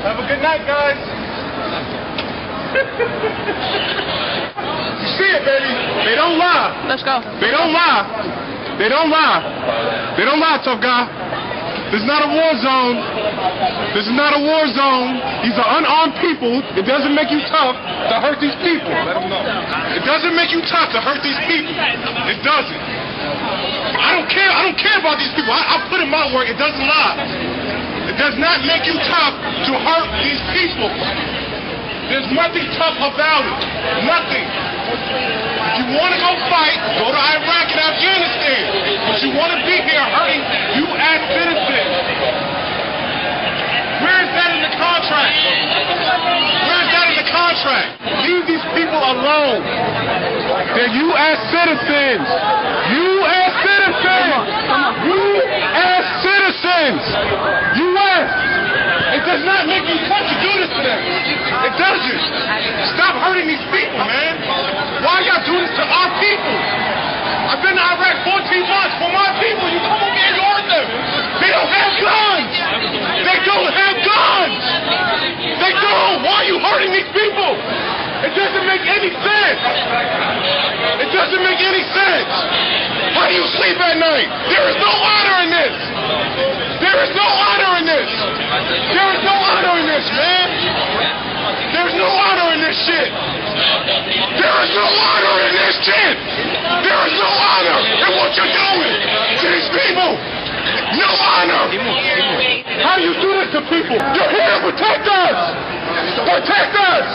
Have a good night, guys. You see it, baby. They don't lie. Let's go. They don't lie. They don't lie. They don't lie, tough guy. This is not a war zone. This is not a war zone. These are unarmed people. It doesn't make you tough to hurt these people. Let them know. It doesn't make you tough to hurt these people. It doesn't. I don't care. I don't care about these people. I put in my work. It doesn't lie. It does not make you tough to hurt these people. There's nothing tough about it. Nothing. If you want to go fight, go to Iraq and Afghanistan. But you want to be here hurting U.S. citizens. Where is that in the contract? Where is that in the contract? Leave these people alone. They're U.S. citizens. U.S. citizens. U.S. citizens. U.S. It does not make you tough to do this to them. It doesn't. Stop hurting these people, man. Why y'all do this to our people? I've been to Iraq 14 months. For my people, you come over here and hurt them. They don't have guns. They don't have guns. They don't. Why are you hurting these people? It doesn't make any sense. It doesn't make any sense. How do you sleep at night? There is no honor in this. There is no honor in this. There is no honor in this, man. There's no honor in this shit. There is no honor in this shit. There is no honor in what you're doing to these people. No honor. How do you do this to people? You're here to protect us. Protect us.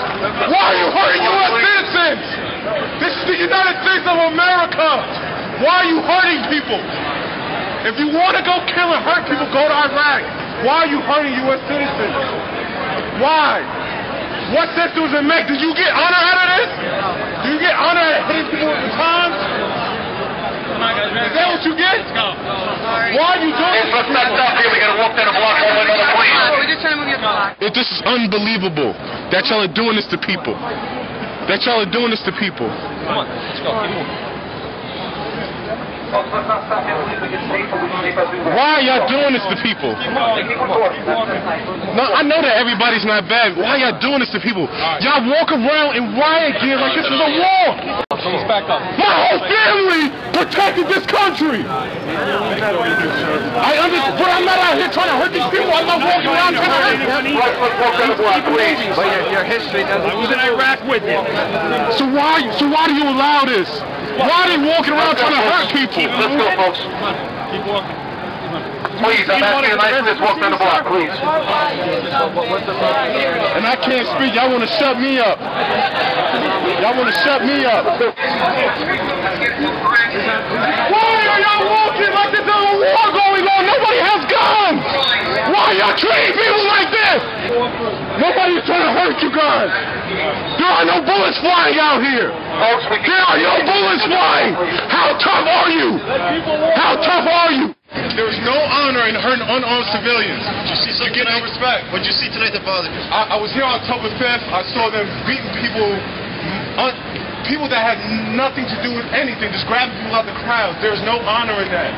Why are you hurting U.S. citizens? This is the United States of America. Why are you hurting people? If you want to go kill and hurt people, go to Iraq. Why are you hurting U.S. citizens? Why? What sense does it make? Did you get honor out of this? Do you get honor out of hitting people with batons? Is that what you get? Why are you doing this? Let's back up here. We got to walk down the block all the way to the police. We're just trying to move you up the block. This is unbelievable that y'all are doing this to people. That y'all are doing this to people. Come on, let's go. Keep moving. Why are y'all doing this to people? No, I know that everybody's not bad. Why are y'all doing this to people? Y'all walk around in riot gear like this is a war. Let's back up. My whole family protected this country. I understand, but I'm not out here trying to hurt these people. I'm not walking around trying to hurt them. Let's walk down the block, please. But your history doesn't. I was in Iraq with you. So why do you allow this? Why are they walking around trying to hurt people? Let's go, folks. Keep walking. Please, I'm asking a nice let's walk down the block, please. And I can't speak. Y'all want to shut me up. Y'all want to shut me up. Why are y'all walking like there's a war going on? Nobody has guns. Why are y'all treating people like this? Nobody's trying to hurt you guys. There are no bullets flying out here. There are no bullets flying. How tough are you? How tough are you? There is no honor in hurting unarmed civilians. You get no respect. What did you see tonight that bothered you? I was here on October 5th. I saw them beating people, people that had nothing to do with anything, just grabbing people out of the crowd. There's no honor in that.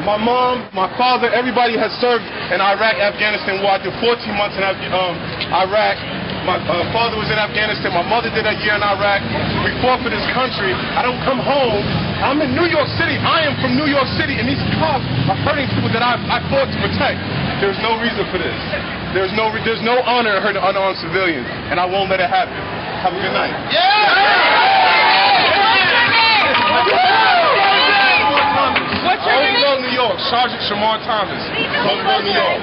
My mom, my father, everybody has served in Iraq, Afghanistan war. I did 14 months in Iraq. My father was in Afghanistan. My mother did a year in Iraq. We fought for this country. I don't come home. I'm in New York City. I am from New York City, and these cops are hurting people that I fought to protect. There's no reason for this. There's no honor in hurting unarmed civilians, and I won't let it happen. Have a good night. What's your name? New York, Sergeant SHAMAR Thomas. New York.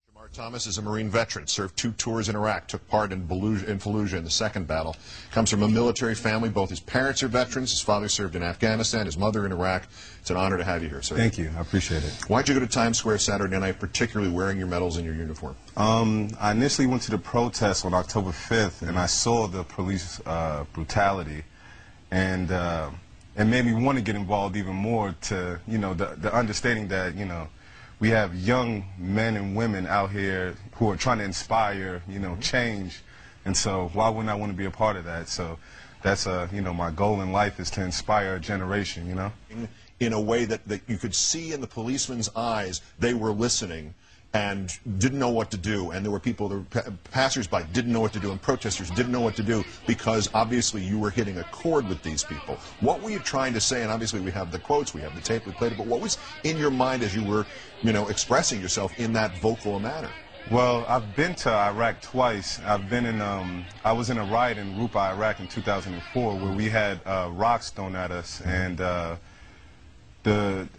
SHAMAR Thomas is a Marine veteran, served 2 tours in Iraq, took part in Fallujah in the second battle. Comes from a military family. Both his parents are veterans. His father served in Afghanistan, his mother in Iraq. It's an honor to have you here, sir. Thank you. I appreciate it. Why'd you go to Times Square Saturday night, particularly wearing your medals and your uniform? I initially went to the protest on October 5th, and I saw the police brutality, and it made me want to get involved even more to, you know, the understanding that, you know, we have young men and women out here who are trying to inspire, you know, change. And so why wouldn't I want to be a part of that? So that's, you know, my goal in life is to inspire a generation, you know. in a way that you could see in the policeman's eyes they were listening and didn't know what to do, and there were people, the passers-by didn't know what to do, and protesters didn't know what to do, because obviously you were hitting a chord with these people. What were you trying to say? And obviously we have the quotes, we have the tape, we played it, but what was in your mind as you were, you know, expressing yourself in that vocal manner? Well, I've been to Iraq twice. I've been in, I was in a riot in Rupa, Iraq in 2004, where we had rocks thrown at us, and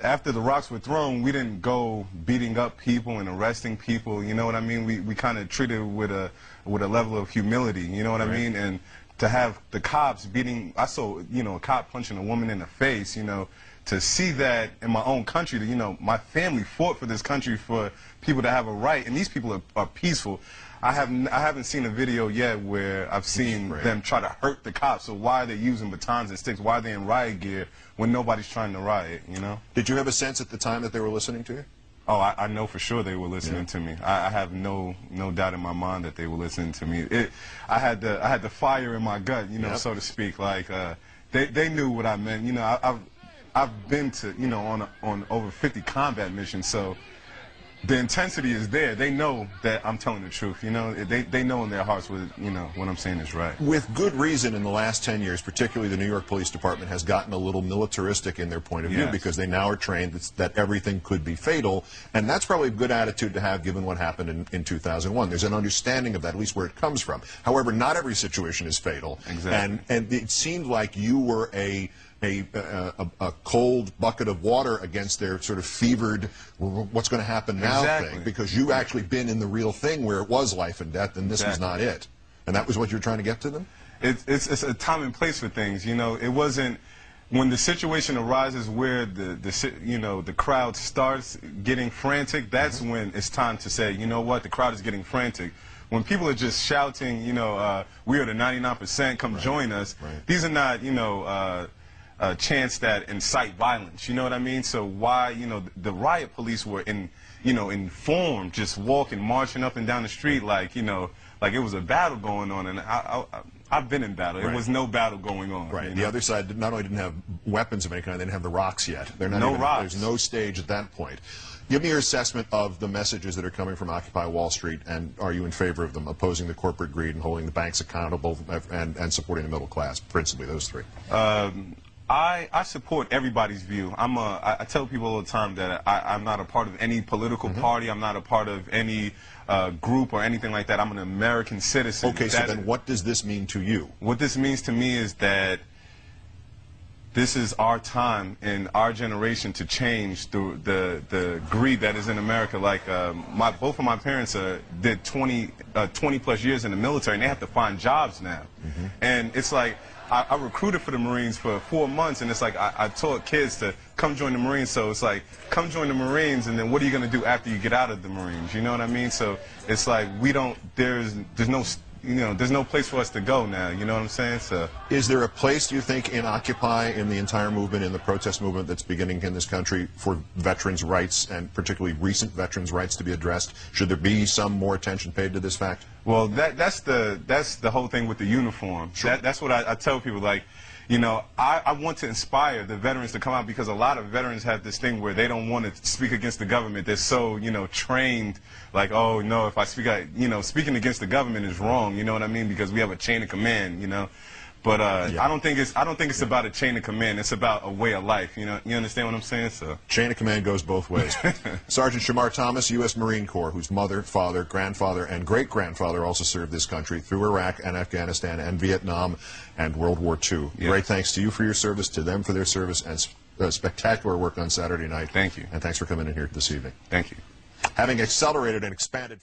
after the rocks were thrown, we didn't go beating up people and arresting people. You know what I mean? We kind of treated it with a level of humility. You know what I mean? And to have the cops beating, I saw, you know, a cop punching a woman in the face. You know, to see that in my own country, you know, my family fought for this country for people to have a right, and these people are peaceful. I haven't seen a video yet where I've seen them try to hurt the cops. So why are they using batons and sticks? Why are they in riot gear when nobody's trying to riot, you know? Did you have a sense at the time that they were listening to you? Oh, I know for sure they were listening to me. I have no doubt in my mind that they were listening to me. I had the fire in my gut, you know, so to speak. Like they knew what I meant. You know, I've been to, you know, on over 50 combat missions, so the intensity is there. They know that I'm telling the truth. You know, they know in their hearts what, you know, what I'm saying is right. With good reason, in the last 10 years, particularly the New York Police Department has gotten a little militaristic in their point of view, because they now are trained that everything could be fatal, and that's probably a good attitude to have given what happened in 2001. There's an understanding of that, at least where it comes from. However, not every situation is fatal. Exactly. And it seemed like you were a cold bucket of water against their sort of fevered, what's going to happen now thing, because you actually been in the real thing where it was life and death, and this was not it. And that was what you were trying to get to them? It's a time and place for things, you know. It wasn't, when the situation arises where the crowd starts getting frantic, that's when it's time to say, you know what, the crowd is getting frantic. When people are just shouting, you know, we are the 99%, come join us, these are not, you know, chants that incite violence, you know what I mean? So why, you know, the riot police were informed, just walking, marching up and down the street like, you know, like it was a battle going on, and I've been in battle. It was no battle going on. Right. You know? The other side not only didn't have weapons of any kind, they didn't have the rocks yet. They're not rocks. There's no stage at that point. Give me your assessment of the messages that are coming from Occupy Wall Street, and are you in favor of them, opposing the corporate greed and holding the banks accountable and supporting the middle class, principally those three? I support everybody's view. I tell people all the time that I'm not a part of any political party. I'm not a part of any group or anything like that. I'm an American citizen. Okay, so then what does this mean to you? What this means to me is that this is our time in our generation to change the greed that is in America. Like both of my parents did 20 plus years in the military, and they have to find jobs now. And it's like, I recruited for the Marines for 4 months, and it's like I taught kids to come join the Marines. So it's like, come join the Marines, and then what are you going to do after you get out of the Marines? You know what I mean? So it's like there's no, you know, there's no place for us to go now. You know what I'm saying? So is there a place, do you think, in Occupy, in the entire movement, in the protest movement that's beginning in this country, for veterans' rights, and particularly recent veterans' rights, to be addressed? Should there be some more attention paid to this fact? Well, that's the whole thing with the uniform. That's what I tell people. Like, you know, I want to inspire the veterans to come out, because a lot of veterans have this thing where they don't want to speak against the government. They're so, you know, trained, like, oh no, if I speak out, you know, speaking against the government is wrong. You know what I mean? Because we have a chain of command, you know. But I don't think it's about a chain of command. It's about a way of life. You know, you understand what I'm saying? So chain of command goes both ways. Sergeant Shamar Thomas, U.S. Marine Corps, whose mother, father, grandfather, and great-grandfather also served this country through Iraq and Afghanistan and Vietnam and World War II. Yes. Great thanks to you for your service, to them for their service, and spectacular work on Saturday night. Thank you. And thanks for coming in here this evening. Thank you. Having accelerated and expanded